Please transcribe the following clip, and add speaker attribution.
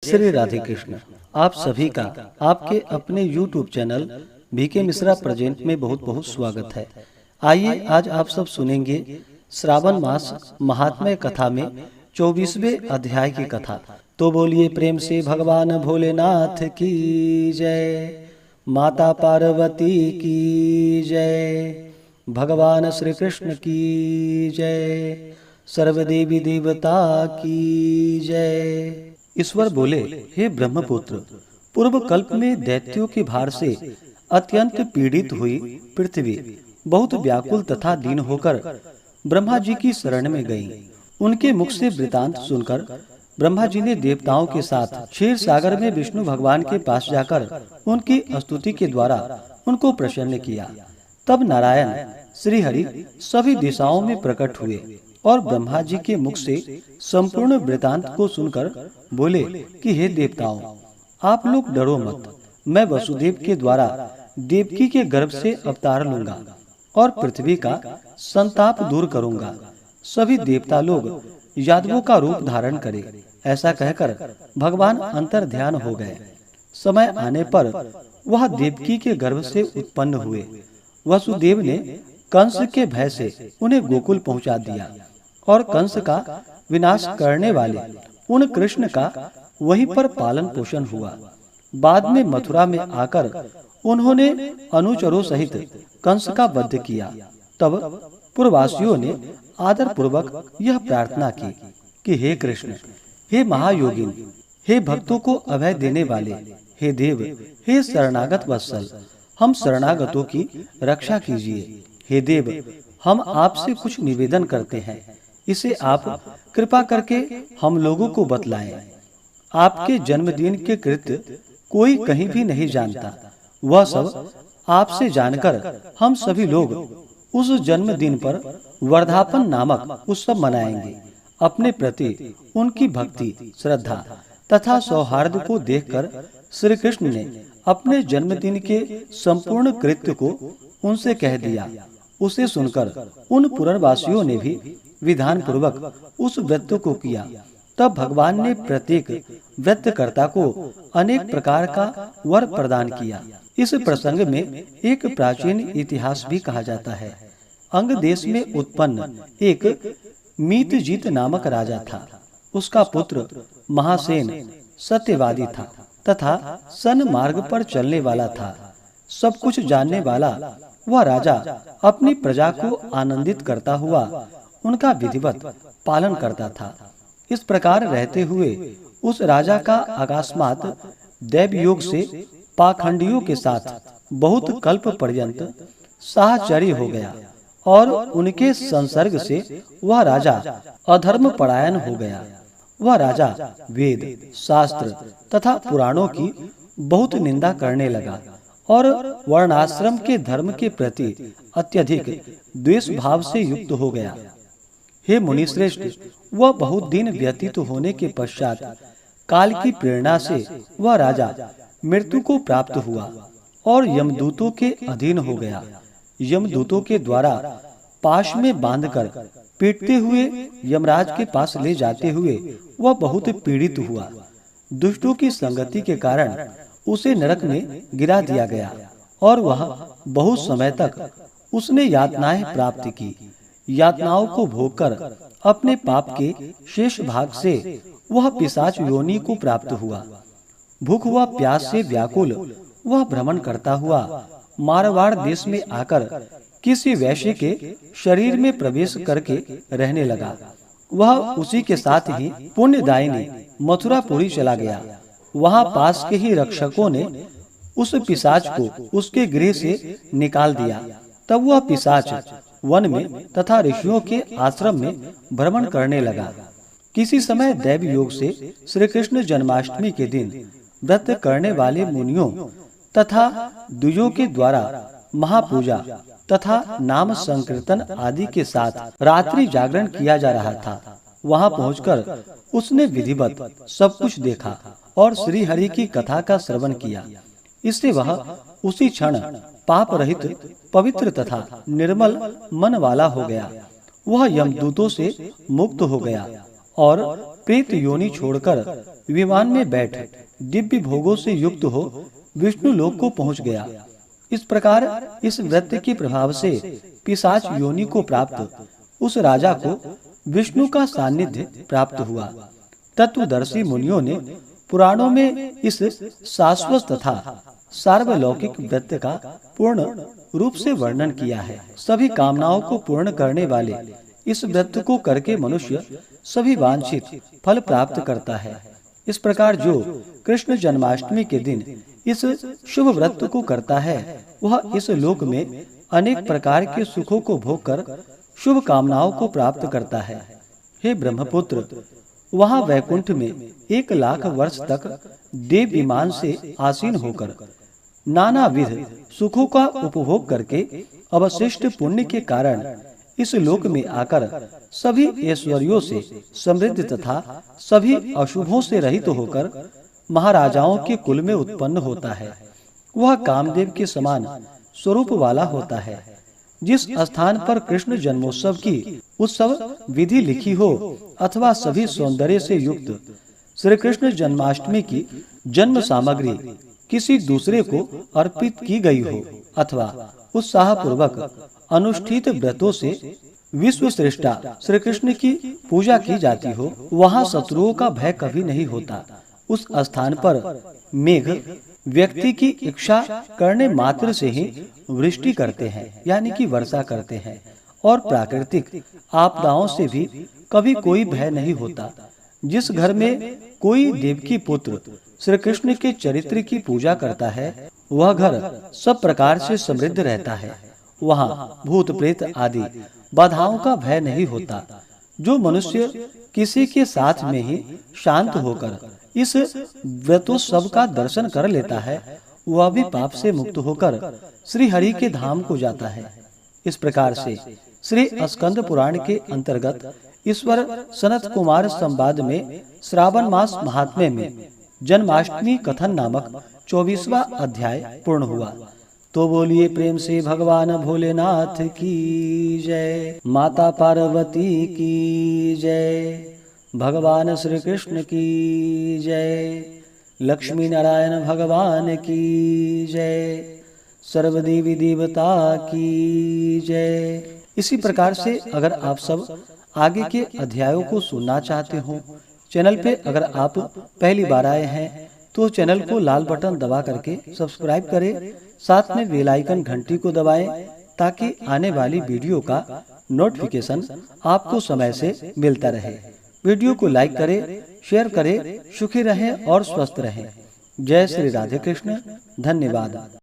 Speaker 1: श्री राधे कृष्ण। आप सभी का आपके अपने YouTube channel BK Mishra present में बहुत बहुत स्वागत है। आइए आज आप सब सुनेंगे श्रावण मास महात्म्य कथा में 24वें अध्याय की कथा। तो बोलिए प्रेम से भगवान भोलेनाथ की जय, माता पार्वती की जय, भगवान श्री कृष्ण की जय, सर्वदेवी देवता की जय। ईश्वर बोले, हे ब्रह्मपुत्र, पूर्व कल्प में दैत्यों के भार से अत्यंत पीड़ित हुई पृथ्वी बहुत व्याकुल तथा दीन होकर ब्रह्मा जी की शरण में गई। उनके मुख से वृतांत सुनकर ब्रह्मा जी ने देवताओं के साथ क्षीर सागर में विष्णु भगवान के पास जाकर उनकी स्तुति के द्वारा उनको प्रसन्न किया। तब नारायण श्री हरि सभी दिशाओं में प्रकट हुए और ब्रह्मा जी के मुख से संपूर्ण वृतांत को सुनकर बोले कि हे देवताओं, आप लोग डरो मत। मैं वसुदेव के द्वारा देवकी के गर्भ से अवतार लूंगा और पृथ्वी का संताप दूर करूंगा। सभी देवता लोग यादवों का रूप धारण करें। ऐसा कहकर भगवान अंतर ध्यान हो गए। समय आने पर वह देवकी के गर्भ से उत्पन्न हुए। वसुदेव ने कंस के भय से उन्हें गोकुल पहुंचा दिया और कंस का विनाश करने वाले उन कृष्ण का वहीं पर पालन पोषण हुआ। बाद में मथुरा में आकर उन्होंने अनुचरों सहित कंस का वध किया। तब पुरवासियों ने आदर पूर्वक यह प्रार्थना की कि हे कृष्ण, हे महायोगिन, हे भक्तों को अभय देने वाले, हे देव, हे शरणागत वत्सल, हम शरणागतों की रक्षा कीजिए। हे देव, हम आपसे कुछ निवेदन करते हैं, इसे आप कृपा करके हम लोगों को बतलाएं। आपके जन्मदिन के कृत्य कोई कहीं भी नहीं जानता। वह सब आपसे जानकर हम सभी लोग उस जन्मदिन पर वर्धापन नामक उत्सव मनाएंगे। अपने प्रति उनकी भक्ति, श्रद्धा तथा सौहार्द को देखकर श्री कृष्ण ने अपने जन्मदिन के संपूर्ण कृत्य को उनसे कह दिया। उसे सुनकर उन पुरवासियों ने भी विधान पूर्वक उस व्रत को किया। तब भगवान ने प्रत्येक व्रतकर्ता को अनेक प्रकार का वर प्रदान किया। इस प्रसंग में एक प्राचीन इतिहास भी कहा जाता है। अंग देश में उत्पन्न एक मीतजीत नामक राजा था। उसका पुत्र महासेन सत्यवादी था तथा सन मार्ग पर चलने वाला था। सब कुछ जानने वाला वह राजा अपनी प्रजा को आनंदित करता हुआ उनका विधिवत पालन करता था। इस प्रकार रहते हुए उस राजा का अकस्मात दैव योग से पाखंडियों के साथ बहुत कल्प पर्यंत साहचर्य हो गया और उनके संसर्ग से वह राजा अधर्म परायण हो गया। वह राजा वेद, शास्त्र तथा पुराणों की बहुत निंदा करने लगा और वर्णाश्रम के धर्म के प्रति अत्यधिक द्वेष भाव से युक्त हो गया। हे मुनिश्रेष्ठ, वह बहुत दिन व्यतीत होने के पश्चात काल की प्रेरणा से वह राजा मृत्यु को प्राप्त हुआ और यमदूतों के अधीन हो गया। यमदूतों के द्वारा पाश में बांधकर पीटते हुए यमराज के पास ले जाते हुए वह बहुत पीड़ित हुआ। दुष्टों की संगति के कारण उसे नरक में गिरा दिया गया और वह बहुत समय तक उसने यातनाएं प्राप्त की। यातनाओं को भोगकर अपने पाप के शेष भाग से वह पिशाच योनि को प्राप्त हुआ। भूख व प्यास से व्याकुल वह भ्रमण करता हुआ मारवाड़ देश में आकर किसी वैश्य के शरीर में प्रवेश करके रहने लगा। वह उसी के साथ ही पुण्यदायिनी मथुरापुरी चला गया। वहां पास के ही रक्षकों ने उस पिशाच को उसके गृह से निकाल दिया। तब वह पिशाच वन में तथा ऋषियों के आश्रम में भ्रमण करने लगा। किसी समय दैव योग से श्री कृष्ण जन्माष्टमी के दिन व्रत करने वाले मुनियों तथा द्विजों के द्वारा महापूजा तथा नाम संकीर्तन आदि के साथ रात्रि जागरण किया जा रहा था। वहां पहुंचकर उसने विधिवत सब कुछ देखा और श्री हरि की कथा का श्रवण किया। इससे वह उसी क्षण पाप रहित, पवित्र तथा निर्मल मन वाला हो गया। वह यमदूतों से मुक्त हो गया और प्रेत योनि छोड़कर विमान में बैठ दिव्य भोगों से युक्त हो विष्णु लोक को पहुंच गया। इस प्रकार इस व्रत के प्रभाव से पिशाच योनि को प्राप्त उस राजा को विष्णु का सानिध्य प्राप्त हुआ। तत्वदर्शी मुनियों ने पुराणों में इस शाश्वत तथा सार्वलौकिक व्रत का पूर्ण रूप से वर्णन किया है। सभी कामनाओं को पूर्ण करने वाले इस व्रत को करके मनुष्य सभी वांछित फल प्राप्त करता है। इस प्रकार जो कृष्ण जन्माष्टमी के दिन इस शुभ व्रत को करता है वह इस लोक में अनेक प्रकार के सुखों को भोग कर शुभ कामनाओं को प्राप्त करता है। हे ब्रह्मपुत्र, वहाँ वैकुंठ में 1,00,000 वर्ष तक देव विमान से आसीन होकर नानाविध सुखों का उपभोग करके अवशिष्ट पुण्य के कारण इस लोक में आकर सभी ऐश्वर्यों से समृद्ध तथा सभी अशुभों से रहित होकर महाराजाओं के कुल में उत्पन्न होता है। वह कामदेव के समान स्वरूप वाला होता है। जिस स्थान पर कृष्ण जन्मोत्सव की उत्सव विधि लिखी हो अथवा सभी सौंदर्य से युक्त श्री कृष्ण जन्माष्टमी की जन्म सामग्री किसी दूसरे को अर्पित की गई हो अथवा उत्साह पूर्वक अनुष्ठित व्रतों से विश्व श्रेष्ठा श्री कृष्ण की पूजा की जाती हो, वहाँ शत्रुओं का भय कभी नहीं होता। उस स्थान पर मेघ व्यक्ति की इच्छा करने मात्र से ही वृष्टि करते हैं, यानी कि वर्षा करते हैं, और प्राकृतिक आपदाओं से भी कभी कोई भय नहीं होता। जिस घर में कोई देवकी पुत्र श्री कृष्ण के चरित्र की पूजा करता है वह घर सब प्रकार से समृद्ध रहता है। वहाँ भूत प्रेत आदि बाधाओं का भय नहीं होता। जो मनुष्य किसी के साथ में ही शांत होकर इस व्रतोत्सव का दर्शन कर लेता है वह भी पाप से मुक्त होकर श्री हरि के धाम को जाता है। इस प्रकार से श्री स्कंद पुराण के अंतर्गत ईश्वर सनत कुमार संवाद में श्रावण मास महात्म्य में जन्माष्टमी कथन नामक 24वां अध्याय पूर्ण हुआ। तो बोलिए प्रेम से भगवान भोलेनाथ की जय, माता पार्वती की जय, भगवान श्री कृष्ण की जय, लक्ष्मी नारायण भगवान की जय, सर्वदेवी देवता की जय। इसी प्रकार से अगर आप सब आगे के अध्यायों को सुनना चाहते हो, चैनल पे अगर आप पहली बार आए हैं तो चैनल को लाल बटन दबा करके सब्सक्राइब करें, साथ में बेल आइकन घंटी को दबाएं ताकि आने वाली वीडियो का नोटिफिकेशन आपको समय से मिलता रहे। वीडियो को लाइक करें, शेयर करें। सुखी रहें और स्वस्थ रहें। जय श्री राधे कृष्ण। धन्यवाद।